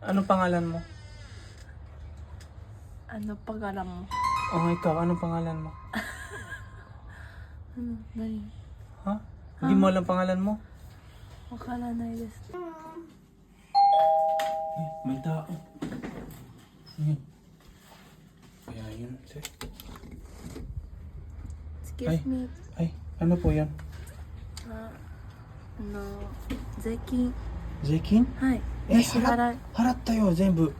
Anong pangalan mo? Ano pangalan mo? Oh, ikaw, anong pangalan mo? Ano? Nani? Ha? Hindi mo alam pangalan mo? Wakaranai desu. Ay, may tao. Yun. Kaya yun, sir. Excuse me. Ay, ano po yan? Zeikin. Zeikin? Hai. Eh, Nasiharai. harat tayo, zenbu.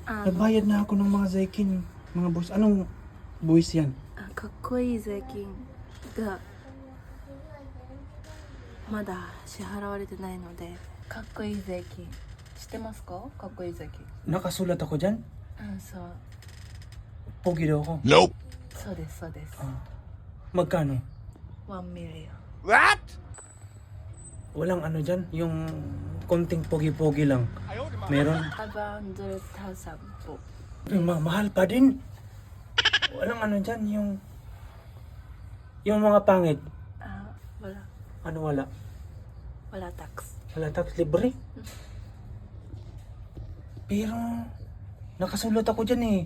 Nagbayad na ako ng mga zeikin, mga boys. Anong boys yan? かっこいい税金がまだ支払われてないので、かっこいい税金知ってますか？かっこいい税金。 Nakasulat ako dyan? そう。 Pogi daw ako. Nope. そうですそうです。 Magkano? 1 million。 What? Walang ano dyan, yung konting pogi-pogi lang. Meron? About 100,000 po. Mahal pa din. Walang ano dyan, yung mga pangit. Wala. Ano wala? Wala tax. Wala tax libre. Pero, nakasulat ako dyan eh.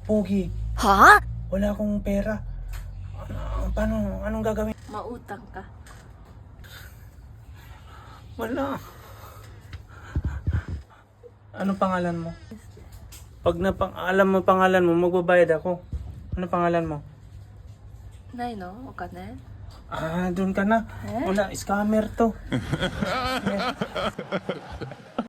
Pogi. Ha? Wala akong pera. Anong gagawin? Mautang ka. Wala. Anong pangalan mo? Pag alam mo pangalan mo, magbabayad ako. Ano pangalan mo? ないの？お金？ Doon ka na. Eh? Wala, scammer to.